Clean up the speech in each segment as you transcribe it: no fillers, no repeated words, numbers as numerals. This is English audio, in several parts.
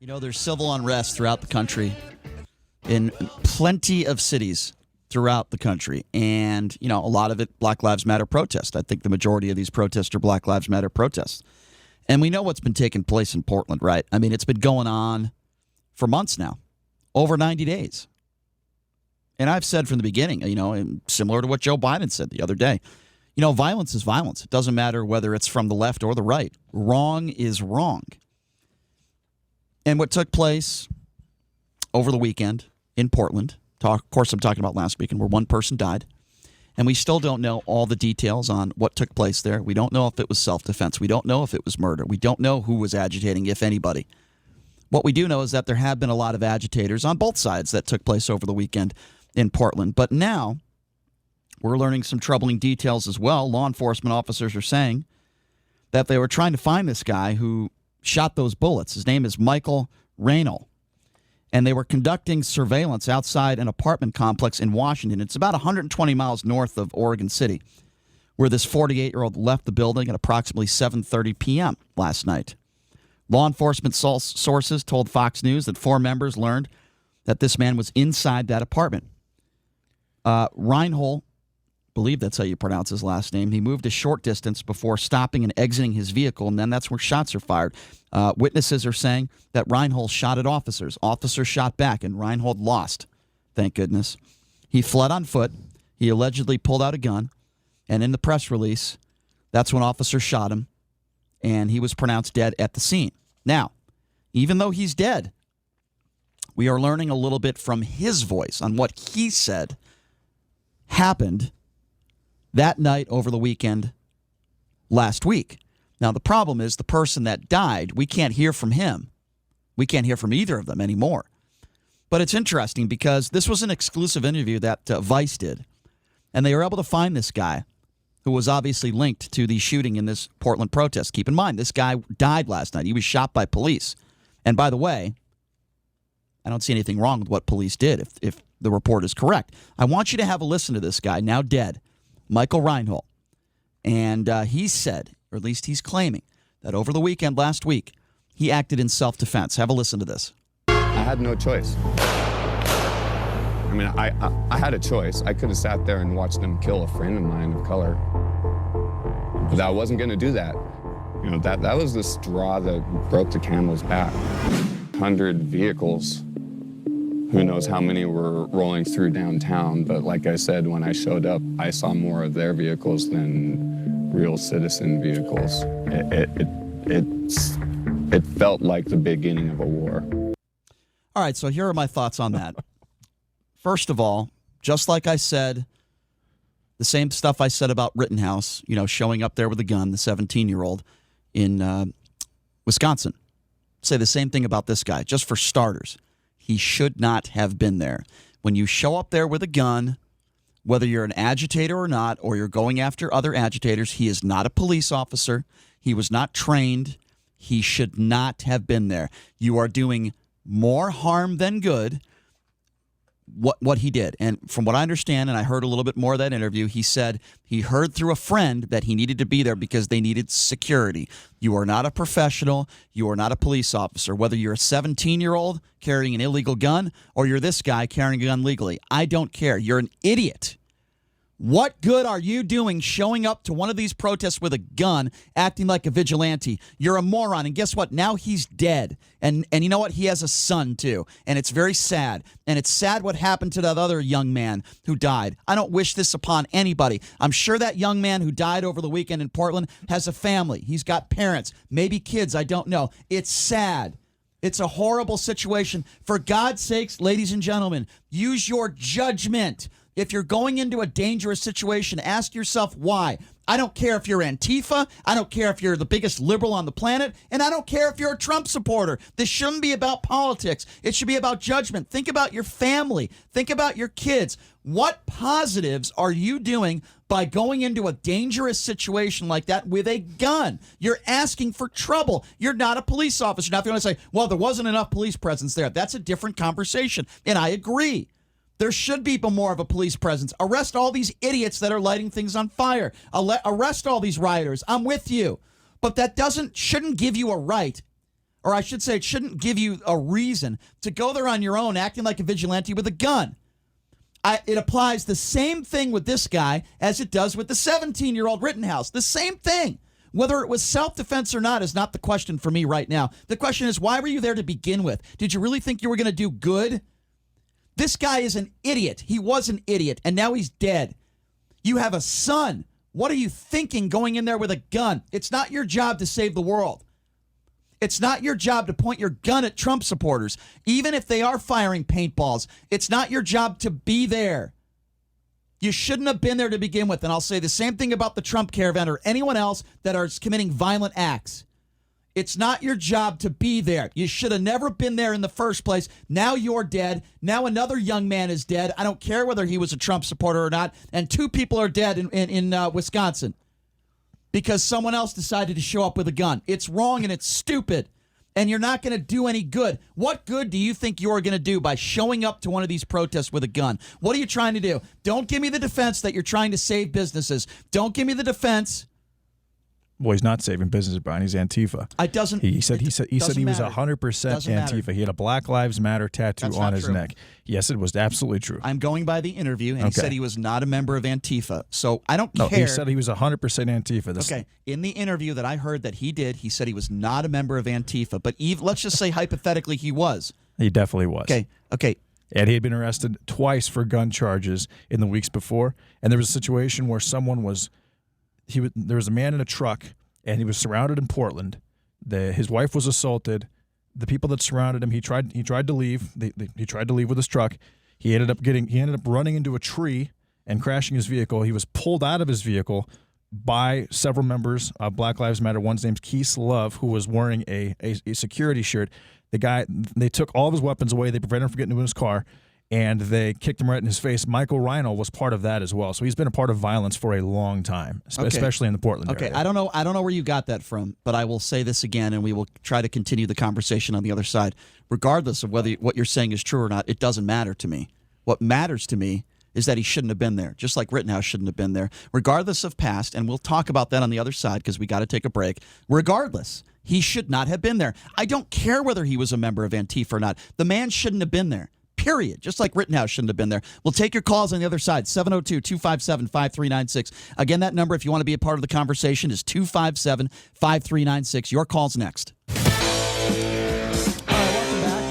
You know, there's civil unrest throughout the country in plenty of cities throughout the country. And, you know, a lot of it Black Lives Matter protests. I think the majority of these protests are Black Lives Matter protests. And we know what's been taking place in Portland, right? I mean, it's been going on for months now, over 90 days. And I've said from the beginning, you know, and similar to what Joe Biden said the other day, you know, violence is violence. It doesn't matter whether it's from the left or the right. Wrong is wrong. And what took place over the weekend in Portland, of course I'm talking about last weekend, where one person died, and we still don't know all the details on what took place there. We don't know if it was self-defense. We don't know if it was murder. We don't know who was agitating, if anybody. What we do know is that there have been a lot of agitators on both sides that took place over the weekend in Portland. But now we're learning some troubling details as well. Law enforcement officers are saying that they were trying to find this guy who shot those bullets. His name is Michael Raynal. And they were conducting surveillance outside an apartment complex in Washington. It's about 120 miles north of Oregon City, where this 48-year-old left the building at approximately 7:30 p.m. last night. Law enforcement sources told Fox News that 4 members learned that this man was inside that apartment. Reinhold, I believe that's how you pronounce his last name, he moved a short distance before stopping and exiting his vehicle, and then that's where shots are fired. Witnesses are saying that Reinhold shot at officers. Officers shot back, and Reinhold lost, thank goodness. He fled on foot. He allegedly pulled out a gun, and in the press release, that's when officers shot him, and he was pronounced dead at the scene. Now, even though he's dead, we are learning a little bit from his voice on what he said happened that night over the weekend last week. Now, the problem is the person that died, we can't hear from him. We can't hear from either of them anymore. But it's interesting because this was an exclusive interview that Vice did, and they were able to find this guy who was obviously linked to the shooting in this Portland protest. Keep in mind, this guy died last night. He was shot by police. And by the way, I don't see anything wrong with what police did if the report is correct. I want you to have a listen to this guy, now dead, Michael Reinhold. And he said, or at least he's claiming, that over the weekend last week, he acted in self-defense. Have a listen to this. I had no choice. I mean, I had a choice. I could have sat there and watched them kill a friend of mine of color. But I wasn't going to do that. You know, that was the straw that broke the camel's back. 100 vehicles. Who knows how many were rolling through downtown, but like I said, when I showed up, I saw more of their vehicles than real citizen vehicles. It felt like the beginning of a war. All right, so here are my thoughts on that. First of all, just like I said, the same stuff I said about Rittenhouse, you know, showing up there with a gun, the 17-year-old in Wisconsin. Say the same thing about this guy, just for starters. He should not have been there. When you show up there with a gun, whether you're an agitator or not, or you're going after other agitators, he is not a police officer. He was not trained. He should not have been there. You are doing more harm than good, what he did. And from what I understand, and I heard a little bit more of that interview, he said he heard through a friend that he needed to be there because they needed security. You are not a professional. You are not a police officer. Whether you're a 17-year-old carrying an illegal gun or you're this guy carrying a gun legally, I don't care. You're an idiot. What good are you doing showing up to one of these protests with a gun, acting like a vigilante? You're a moron. And guess what? Now he's dead. And you know what? He has a son, too. And it's very sad. And it's sad what happened to that other young man who died. I don't wish this upon anybody. I'm sure that young man who died over the weekend in Portland has a family. He's got parents, maybe kids. I don't know. It's sad. It's a horrible situation. For God's sakes, ladies and gentlemen, use your judgment. If you're going into a dangerous situation, ask yourself why. I don't care if you're Antifa. I don't care if you're the biggest liberal on the planet. And I don't care if you're a Trump supporter. This shouldn't be about politics. It should be about judgment. Think about your family. Think about your kids. What positives are you doing by going into a dangerous situation like that with a gun? You're asking for trouble. You're not a police officer. Now, if you want to say, well, there wasn't enough police presence there, that's a different conversation. And I agree. There should be more of a police presence. Arrest all these idiots that are lighting things on fire. Arrest all these rioters. I'm with you. But that shouldn't give you a right Or I should say, it shouldn't give you a reason to go there on your own acting like a vigilante with a gun. It applies the same thing with this guy as it does with the 17-year-old Rittenhouse. The same thing. Whether it was self-defense or not is not the question for me right now. The question is, why were you there to begin with? Did you really think you were going to do good? This guy is an idiot. He was an idiot, and now he's dead. You have a son. What are you thinking going in there with a gun? It's not your job to save the world. It's not your job to point your gun at Trump supporters, even if they are firing paintballs. It's not your job to be there. You shouldn't have been there to begin with. And I'll say the same thing about the Trump caravan or anyone else that are committing violent acts. It's not your job to be there. You should have never been there in the first place. Now you're dead. Now another young man is dead. I don't care whether he was a Trump supporter or not. And 2 people are dead in Wisconsin because someone else decided to show up with a gun. It's wrong and it's stupid. And you're not going to do any good. What good do you think you're going to do by showing up to one of these protests with a gun? What are you trying to do? Don't give me the defense that you're trying to save businesses. Don't give me the defense. Well, he's not saving business, Brian. He's Antifa. He said he was 100% Antifa. He had a Black Lives Matter tattoo on his neck. Yes, it was absolutely true. I'm going by the interview, and he said he was not a member of Antifa. So I don't care. He said he was 100% Antifa. Okay, in the interview that I heard that he did, he said he was not a member of Antifa. But let's just say hypothetically he was. He definitely was. Okay. And he had been arrested twice for gun charges in the weeks before. And there was a situation where there was a man in a truck, and he was surrounded in Portland. His wife was assaulted. The people that surrounded him, he tried to leave. He tried to leave with his truck. He ended up running into a tree and crashing his vehicle. He was pulled out of his vehicle by several members of Black Lives Matter. One's name's Keith Love, who was wearing a security shirt. They took all of his weapons away. They prevented him from getting into his car, and they kicked him right in his face. Michael Rhino was part of that as well. So he's been a part of violence for a long time, especially in the Portland area. I don't know where you got that from, but I will say this again, and we will try to continue the conversation on the other side. Regardless of whether what you're saying is true or not, it doesn't matter to me. What matters to me is that he shouldn't have been there, just like Rittenhouse shouldn't have been there, regardless of past, and we'll talk about that on the other side because we got to take a break. Regardless, he should not have been there. I don't care whether he was a member of Antifa or not. The man shouldn't have been there. Period. Just like Rittenhouse shouldn't have been there. We'll take your calls on the other side, 702-257-5396. Again, that number, if you want to be a part of the conversation, is 257-5396. Your call's next. All right, welcome back.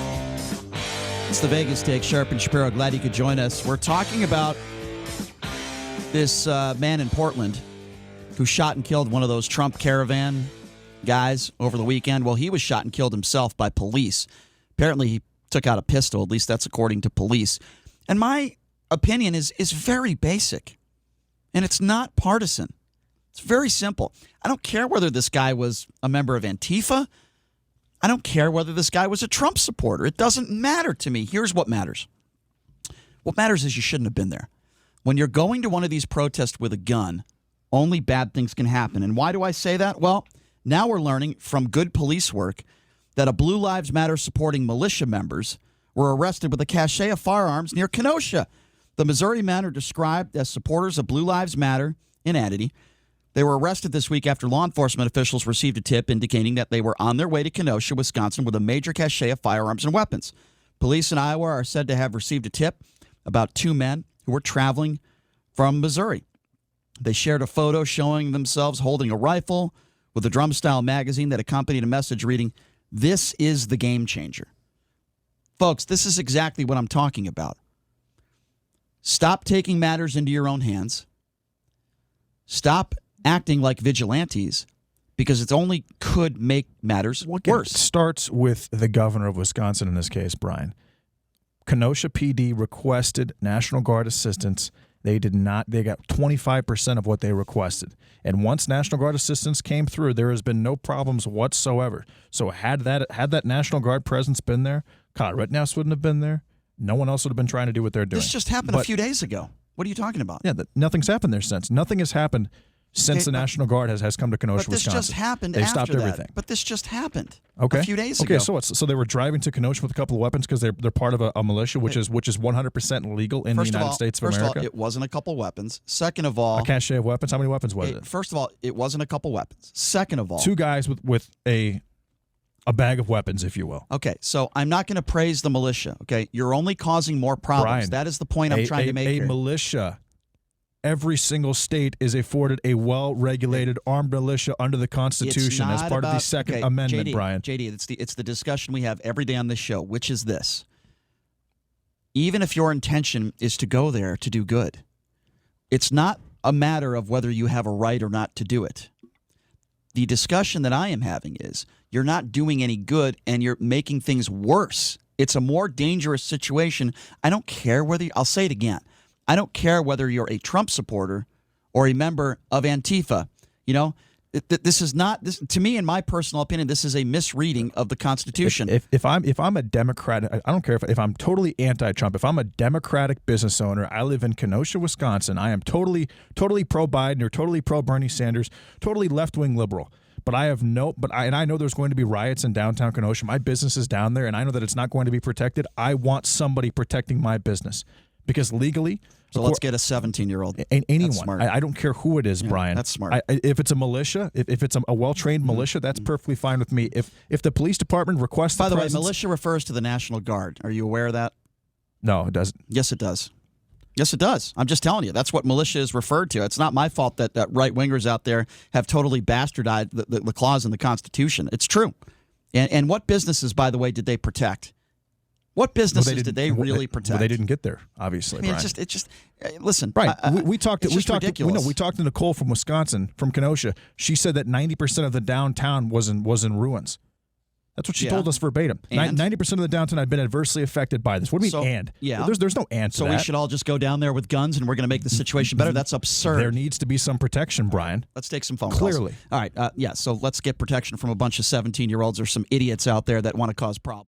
It's the Vegas Take, Sharp and Shapiro. Glad you could join us. We're talking about this man in Portland who shot and killed one of those Trump caravan guys over the weekend. Well, he was shot and killed himself by police. Apparently, he took out a pistol. At least that's according to police. And my opinion is very basic. And it's not partisan. It's very simple. I don't care whether this guy was a member of Antifa. I don't care whether this guy was a Trump supporter. It doesn't matter to me. Here's what matters. What matters is you shouldn't have been there. When you're going to one of these protests with a gun, only bad things can happen. And why do I say that? Well, now we're learning from good police work that a Blue Lives Matter supporting militia members were arrested with a cache of firearms near Kenosha. The Missouri men are described as supporters of Blue Lives Matter in Adity. They were arrested this week after law enforcement officials received a tip indicating that they were on their way to Kenosha, Wisconsin, with a major cache of firearms and weapons. Police in Iowa are said to have received a tip about 2 men who were traveling from Missouri. They shared a photo showing themselves holding a rifle with a drum-style magazine that accompanied a message reading, "This is the game changer." Folks, this is exactly what I'm talking about. Stop taking matters into your own hands. Stop acting like vigilantes because it only could make matters worse. It starts with the governor of Wisconsin in this case, Brian. Kenosha PD requested National Guard assistance. They did not. They got 25% of what they requested. And once National Guard assistance came through, there has been no problems whatsoever. So had that National Guard presence been there, Kyle Rittenhouse wouldn't have been there. No one else would have been trying to do what they're doing. This just happened a few days ago. What are you talking about? Yeah, nothing's happened there since. Nothing has happened since the National Guard has come to Kenosha, Wisconsin. But this just happened They after stopped that. everything. But this just happened a few days ago. Okay, so they were driving to Kenosha with a couple of weapons because they're part of a militia, which is 100% legal in the United States of America. First of all, it wasn't a couple weapons. Second of all, a cache of weapons. How many weapons was it? First of all, it wasn't a couple weapons. Second of all, 2 guys with a a bag of weapons, if you will. Okay, so I'm not going to praise the militia. Okay, you're only causing more problems. Brian, that is the point I'm trying to make here. A militia. Every single state is afforded a well-regulated armed militia under the Constitution as part of the Second Amendment, JD, Brian. JD, it's the discussion we have every day on this show, which is this. Even if your intention is to go there to do good, it's not a matter of whether you have a right or not to do it. The discussion that I am having is you're not doing any good and you're making things worse. It's a more dangerous situation. I don't care whether I'll say it again. I don't care whether you're a Trump supporter or a member of Antifa. You know, this is not this to me, in my personal opinion, this is a misreading of the Constitution. If I'm a Democrat, I don't care if I'm totally anti-Trump. If I'm a Democratic business owner, I live in Kenosha, Wisconsin. I am totally pro Biden or totally pro Bernie Sanders, totally left-wing liberal. But I know there's going to be riots in downtown Kenosha. My business is down there, and I know that it's not going to be protected. I want somebody protecting my business because legally. So let's get a 17-year-old. Anyone. I don't care who it is, Brian. That's smart. If it's a militia, if it's a well-trained militia, that's perfectly fine with me. If the police department requests By the way, presence, militia refers to the National Guard. Are you aware of that? No, it doesn't. Yes, it does. Yes, it does. I'm just telling you. That's what militia is referred to. It's not my fault that right-wingers out there have totally bastardized the clause in the Constitution. It's true. And what businesses, by the way, did they protect? What businesses did they really protect? Well, they didn't get there, obviously. I mean, Brian. it's just listen. Right. We talked to Nicole from Wisconsin, from Kenosha. She said that 90% of the downtown was in ruins. That's what she told us verbatim. 90% of the downtown had been adversely affected by this. What do you mean, Yeah. There's no and to that. So we should all just go down there with guns and we're going to make the situation better? That's absurd. There needs to be some protection, Brian. Let's take some phone calls. Clearly. All right. So let's get protection from a bunch of 17-year-olds or some idiots out there that want to cause problems.